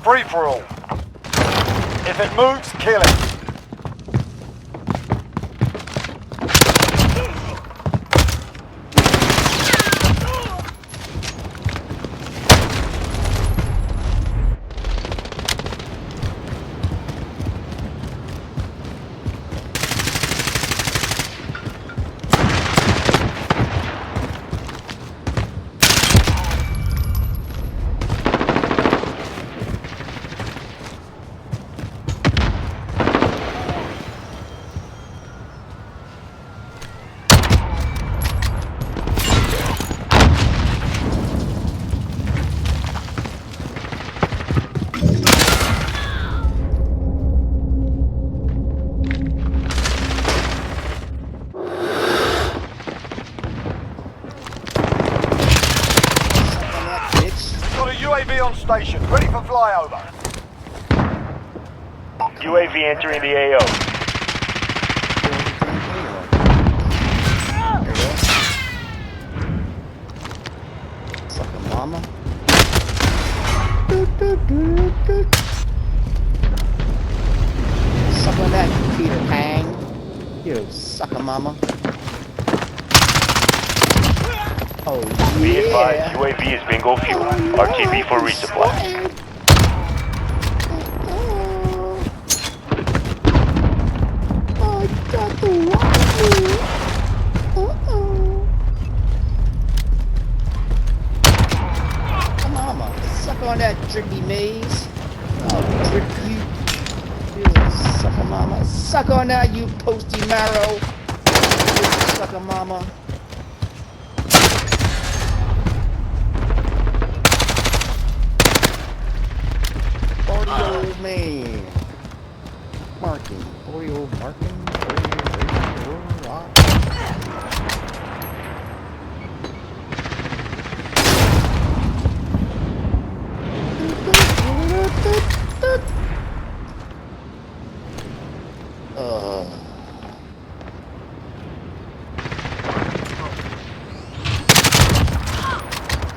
Free for all. If it moves, kill it. UAV on station, ready for flyover. UAV entering the AO. Sucker mama. Suck on that, Peter Pan. You sucker mama. Oh yeah. Be advised, UAV is bingo fuel. RTB for resupply. I got the water. Come on, mama. Suck on that drippy maze. I'll drip you. You sucker mama. Suck on that, you posty marrow. You sucker mama. Old man. Marking. Boy, old marking.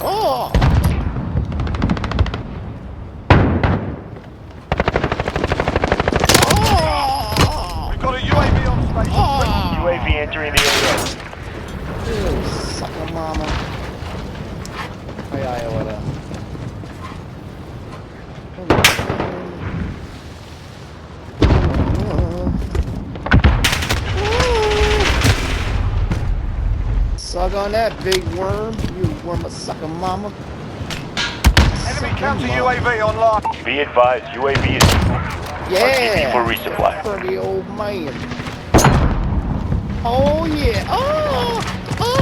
Oh! UAV entering the AO. You sucker mama. Ay, wala. Suck on that big worm. You worm a sucker mama. Enemy counter UAV online. Be advised, UAV is yeah. RTB for resupply. Pretty old man. Oh yeah! Oh! Oh!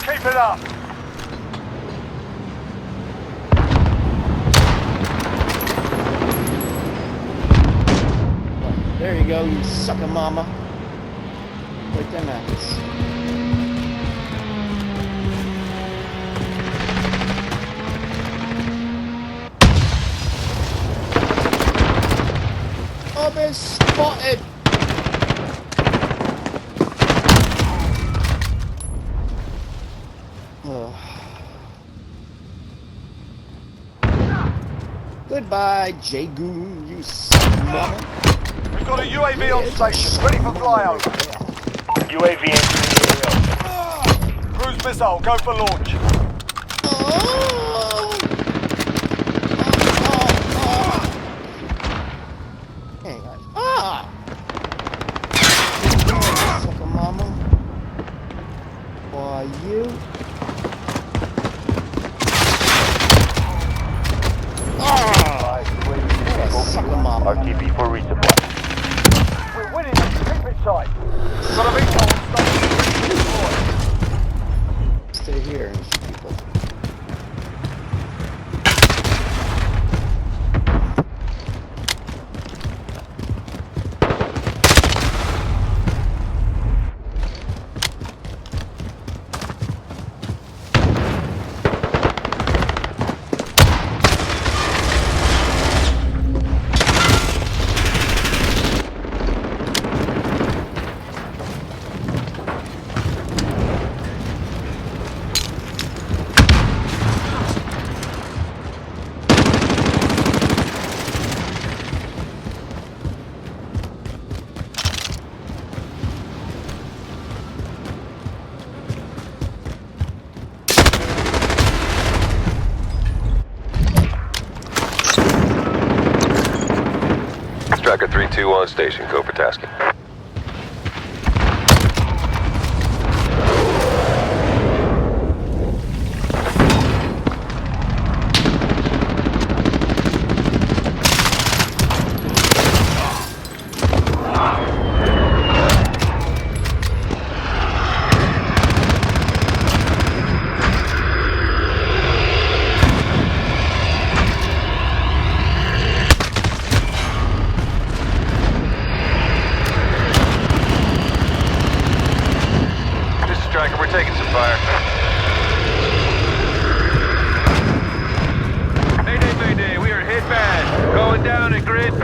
Keep it up. There you go, you sucker mama. Wait them out. I've been spotted. Goodbye, J-Goon, you sucker mama. We've got a UAV on station, ready for flyover. UAV entering the AO. Cruise missile, go for launch. Hang on. Ah! Sucker mama. Why you? Sucker mama. RTB for resupply. We're winning, keep it tight. Got a VTOL on station. Stay here and shoot people. MW2 on station, Cobra tasking. Striker, we're taking some fire. Mayday, mayday, we are hit bad. Going down at grid.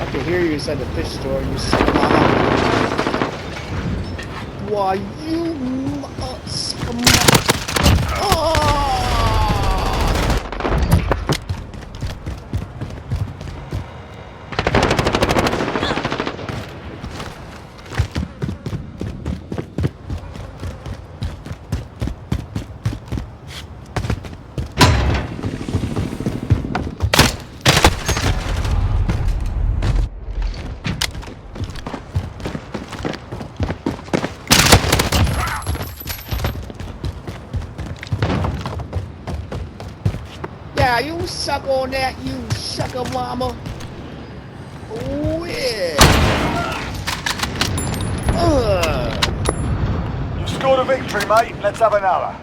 I can hear you inside the fish store. You son of a mama. Why you son of a mama. Oh! Yeah, you suck on that, you sucker mama. Oh yeah. You scored a victory, mate. Let's have another.